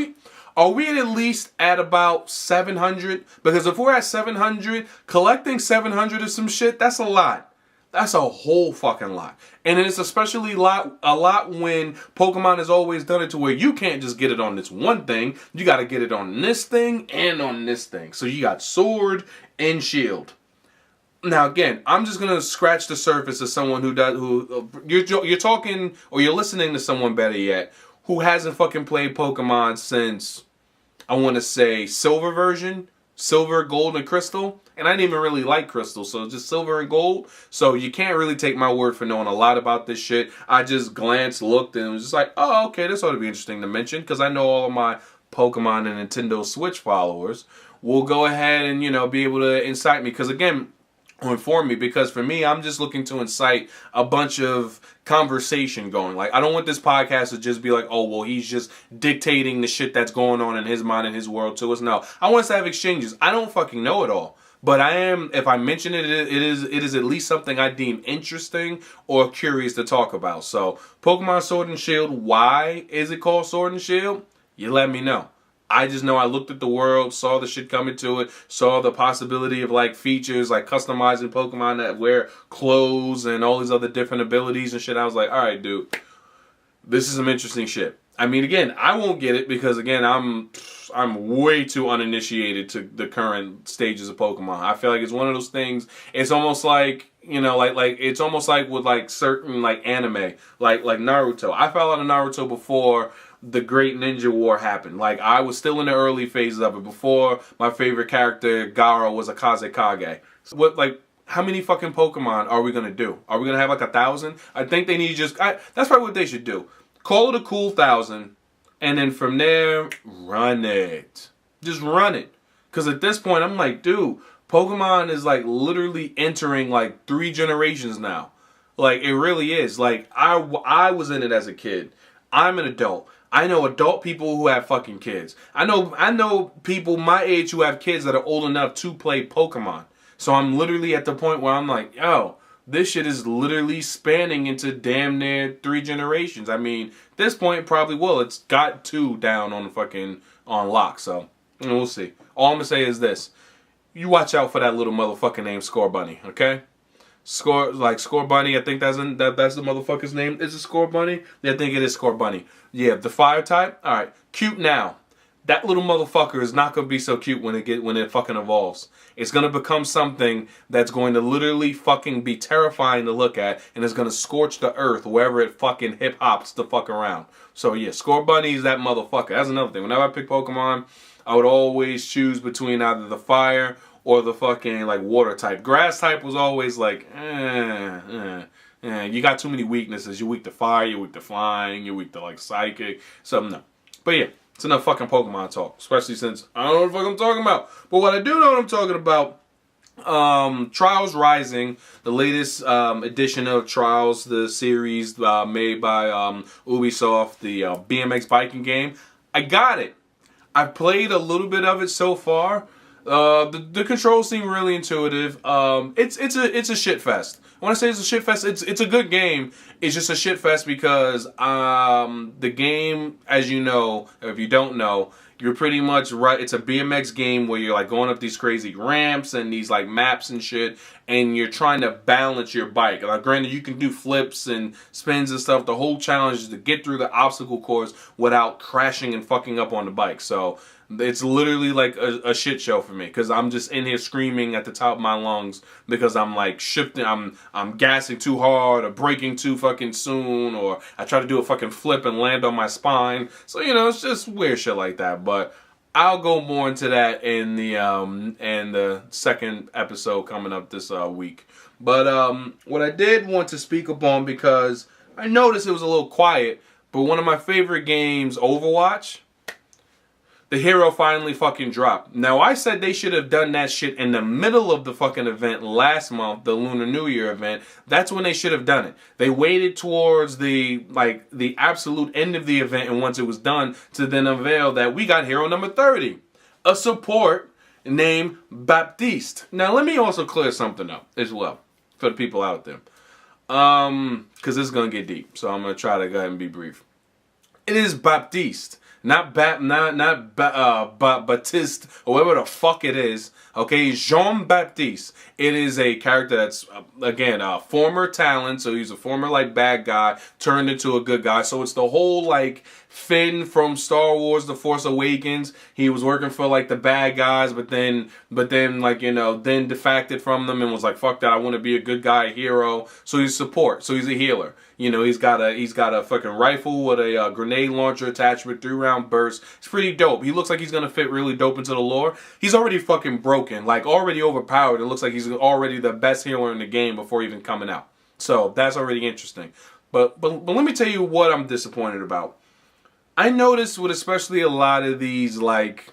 we at least at about 700? Because if we're at 700, collecting 700 of some shit, that's a lot. That's a whole fucking lot. And it's especially a lot when Pokemon has always done it to where you can't just get it on this one thing. You got to get it on this thing and on this thing. So you got Sword and Shield. Now again, I'm just gonna scratch the surface of someone you're talking or you're listening to someone, better yet, who hasn't fucking played Pokemon since, I want to say, Silver version. Silver, Gold, and Crystal. And I didn't even really like Crystal, so just Silver and Gold. So you can't really take my word for knowing a lot about this shit. I just glanced, looked, and was just like, oh, okay, this ought to be interesting to mention. Because I know all of my Pokemon and Nintendo Switch followers will go ahead and, be able to incite me. Because again, or inform me, because for me, I'm just looking to incite a bunch of conversation going. Like, I don't want this podcast to just be like, oh, well, he's just dictating the shit that's going on in his mind and his world to us. No, I want us to have exchanges. I don't fucking know it all. But I am, if I mention it, it is at least something I deem interesting or curious to talk about. So, Pokemon Sword and Shield, why is it called Sword and Shield? You let me know. I just know I looked at the world, saw the shit coming to it, saw the possibility of like features like customizing Pokemon that wear clothes and all these other different abilities and shit. I was like, all right, dude, this is some interesting shit. I mean, again, I won't get it because again, I'm way too uninitiated to the current stages of Pokemon. I feel like it's one of those things. It's almost like, you know, like it's almost like with like certain like anime, like Naruto. I fell out of Naruto before the Great Ninja War happened. Like, I was still in the early phases of it before my favorite character, Gaara, was a Kazekage. So what, like, how many fucking Pokemon are we gonna do? Are we gonna have like 1,000? I think they need that's probably what they should do. Call it a cool 1,000, and then from there, run it. Just run it. Because at this point, I'm like, dude, Pokemon is like literally entering like 3 generations now. Like, it really is. Like, I was in it as a kid. I'm an adult. I know adult people who have fucking kids. I know people my age who have kids that are old enough to play Pokemon. So I'm literally at the point where I'm like, yo, this shit is literally spanning into damn near 3 generations. I mean, at this point, it probably will. It's got 2 down on lock. So we'll see. All I'm gonna say is this: you watch out for that little motherfucker named Score Bunny, okay? Score Bunny. I think that's the motherfucker's name. Is it Score Bunny? Yeah, I think it is Score Bunny. Yeah, the fire type. All right, cute now. That little motherfucker is not gonna be so cute when it fucking evolves. It's gonna become something that's going to literally fucking be terrifying to look at, and it's gonna scorch the earth wherever it fucking hip hops the fuck around. So yeah, Score Bunny is that motherfucker. That's another thing. Whenever I pick Pokemon, I would always choose between either the fire or the fucking like water type. Grass type was always like, you got too many weaknesses. You're weak to fire, you're weak to flying, you're weak to like psychic. So no. But yeah, it's enough fucking Pokemon talk. Especially since I don't know what the fuck I'm talking about. But what I do know what I'm talking about, Trials Rising, the latest edition of Trials, the series made by Ubisoft, the BMX biking game. I got it. I played a little bit of it so far. The controls seem really intuitive. It's a shit fest. When I say it's a shit fest, it's a good game. It's just a shit fest because the game, as you know, if you don't know, you're pretty much right. It's a BMX game where you're like going up these crazy ramps and these like maps and shit, and you're trying to balance your bike. Like, granted, you can do flips and spins and stuff. The whole challenge is to get through the obstacle course without crashing and fucking up on the bike. So it's literally like a shit show for me because I'm just in here screaming at the top of my lungs because I'm like shifting, I'm gassing too hard or braking too fucking soon, or I try to do a fucking flip and land on my spine. So, you know, it's just weird shit like that. But I'll go more into that in the second episode coming up this week. But what I did want to speak upon, because I noticed it was a little quiet, but one of my favorite games, Overwatch, the hero finally fucking dropped. Now, I said they should have done that shit in the middle of the fucking event last month, the Lunar New Year event. That's when they should have done it. They waited towards the absolute end of the event, and once it was done, to then unveil that we got hero number 30. A support named Baptiste. Now, let me also clear something up as well for the people out there. Because this is going to get deep, so I'm going to try to go ahead and be brief. It is Baptiste. Not Baptiste, or whatever the fuck it is. Okay, Jean-Baptiste. It is a character that's, again, a former talent. So he's a former, like, bad guy turned into a good guy. So it's the whole, like, Finn from Star Wars The Force Awakens. He was working for, like, the bad guys, but then, like, you know, then defected from them and was like, fuck that, I want to be a good guy, a hero. So he's support. So he's a healer. You know, he's got a fucking rifle with a grenade launcher attached with 3-round bursts. It's pretty dope. He looks like he's gonna fit really dope into the lore. He's already fucking broken, like already overpowered. It looks like he's already the best healer in the game before even coming out. So that's already interesting. But let me tell you what I'm disappointed about. I noticed with especially a lot of these like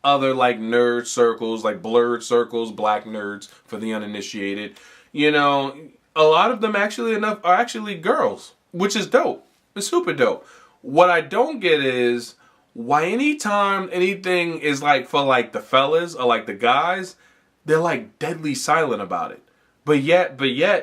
other like nerd circles, like blurred circles, black nerds for the uninitiated. You know, a lot of them are actually girls, which is dope. It's super dope. What I don't get is why anytime anything is like for like the fellas or like the guys, they're like deadly silent about it. But yet,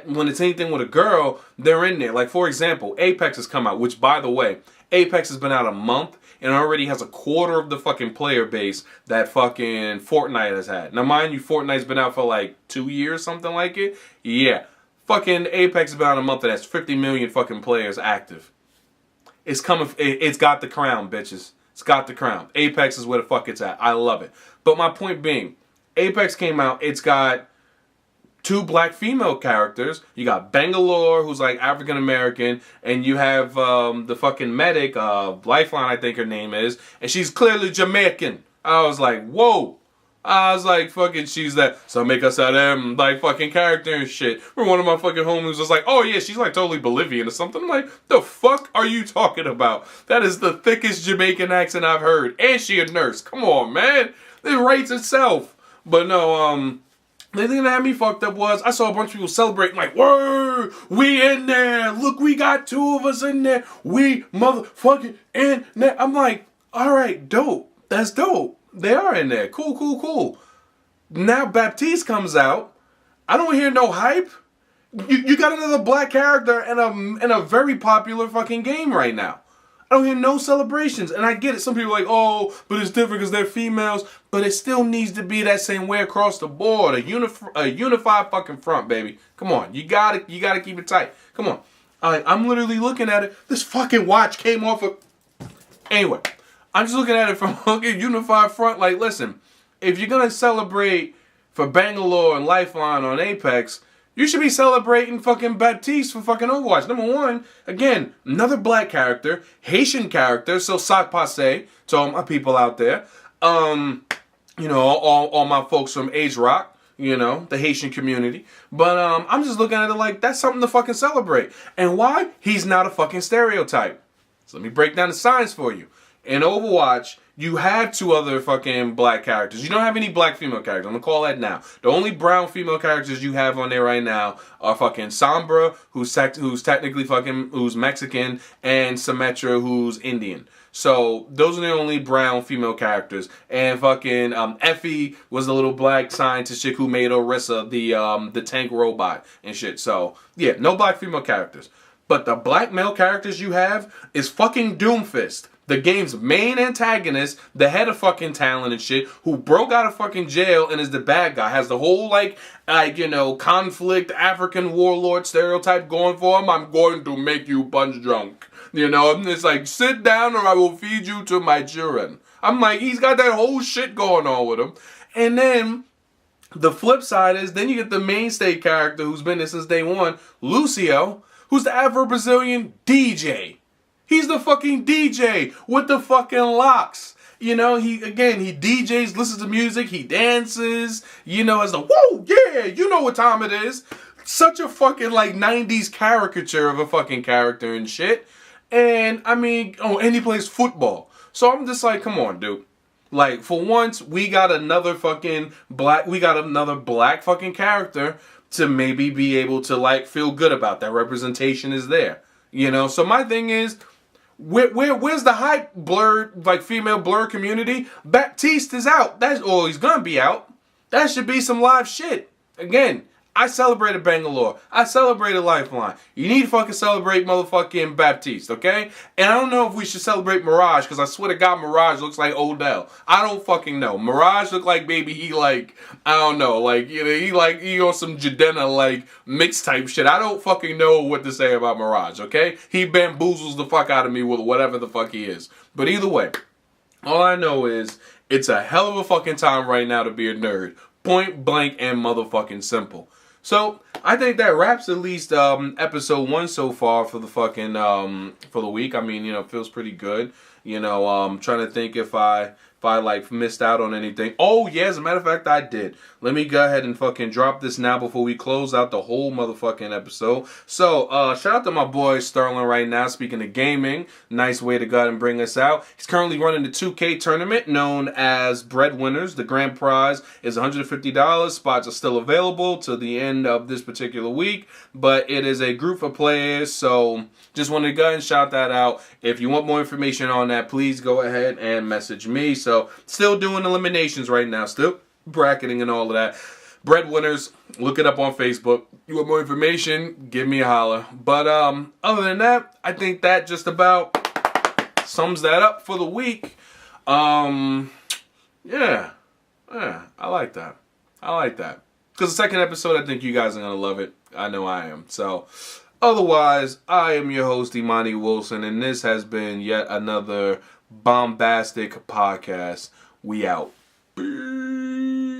when it's anything with a girl, they're in there. Like, for example, Apex has come out, which, by the way, Apex has been out a month and already has a quarter of the fucking player base that fucking Fortnite has had. Now, mind you, Fortnite's been out for like 2 years, something like it. Yeah. Fucking Apex has been out a month and has 50 million fucking players active. It's got the crown, bitches. It's got the crown. Apex is where the fuck it's at. I love it. But my point being, Apex came out, it's got 2 black female characters. You got Bangalore, who's like African American, and you have the fucking medic, Lifeline, I think her name is, and she's clearly Jamaican. I was like, whoa. I was like, fucking, she's that, so make us out of like fucking character and shit. Where one of my fucking homies was like, oh yeah, she's like totally Bolivian or something. I'm like, the fuck are you talking about? That is the thickest Jamaican accent I've heard. And she a nurse. Come on, man. It writes itself. But no, the thing that had me fucked up was I saw a bunch of people celebrating like, word, we in there. Look, we got 2 of us in there. We motherfucking in there. I'm like, all right, dope. That's dope. They are in there. Cool, cool, cool. Now Baptiste comes out. I don't hear no hype. You got another black character in a very popular fucking game right now. I don't hear no celebrations. And I get it. Some people are like, oh, but it's different because they're females. But it still needs to be that same way across the board. A unified fucking front, baby. Come on. You gotta keep it tight. Come on. I'm literally looking at it. This fucking watch came off of... Anyway, I'm just looking at it from a fucking unified front. Like, listen, if you're going to celebrate for Bangalore and Lifeline on Apex, you should be celebrating fucking Baptiste for fucking Overwatch. Number one, again, another black character, Haitian character, so sac passe to all my people out there. You know, all my folks from Age Rock, you know, the Haitian community. But I'm just looking at it like that's something to fucking celebrate. And why? He's not a fucking stereotype. So let me break down the science for you. In Overwatch, you have 2 other fucking black characters. You don't have any black female characters. I'm gonna call that now. The only brown female characters you have on there right now are fucking Sombra, who's technically who's Mexican, and Symmetra, who's Indian. So those are the only brown female characters. And fucking Effie was the little black scientist chick who made Orisa, the tank robot and shit. So yeah, no black female characters. But the black male characters you have is fucking Doomfist, the game's main antagonist, the head of fucking talent and shit, who broke out of fucking jail and is the bad guy, has the whole like you know, conflict, African warlord stereotype going for him. I'm going to make you punch drunk. You know, and it's like, sit down or I will feed you to my children. I'm like, he's got that whole shit going on with him. And then the flip side is, then you get the mainstay character who's been there since day one, Lucio, who's the Afro-Brazilian DJ. He's the fucking DJ with the fucking locks. You know, he DJs, listens to music, he dances, you know, as the, whoa, yeah, you know what time it is. Such a fucking, like, 90s caricature of a fucking character and shit. And, I mean, and he plays football. So I'm just like, come on, dude. Like, for once, we got another black fucking character to maybe be able to, like, feel good about. That representation is there. You know, so my thing is, where's the hype blurred, like, female blur community? Baptiste is out. He's gonna be out. That should be some live shit. Again, I celebrated Bangalore. I celebrated Lifeline. You need to fucking celebrate motherfucking Baptiste, okay? And I don't know if we should celebrate Mirage, because I swear to God, Mirage looks like Odell. I don't fucking know. Mirage look like, baby, he like, I don't know, like, you know, he on some Jadena, like, mix type shit. I don't fucking know what to say about Mirage, okay? He bamboozles the fuck out of me with whatever the fuck he is. But either way, all I know is, it's a hell of a fucking time right now to be a nerd. Point blank and motherfucking simple. So, I think that wraps at least episode 1 so far for the fucking, for the week. I mean, you know, it feels pretty good. You know, I'm trying to think if I if I like missed out on anything. Oh yeah, as a matter of fact, I did. Let me go ahead and fucking drop this now before we close out the whole motherfucking episode. So, shout out to my boy Sterling right now. Speaking of gaming, nice way to go ahead and bring us out. He's currently running the 2K tournament known as Breadwinners. The grand prize is $150. Spots are still available to the end of this particular week, but it is a group of players. So, just wanted to go ahead and shout that out. If you want more information on that, please go ahead and message me. So, still doing eliminations right now. Still bracketing and all of that. Breadwinners, look it up on Facebook. You want more information, give me a holler. But other than that, I think that just about sums that up for the week. Yeah, I like that. Because the second episode, I think you guys are going to love it. I know I am. So, otherwise, I am your host, Imani Wilson, and this has been yet another Bombastic podcast. We out. Peace.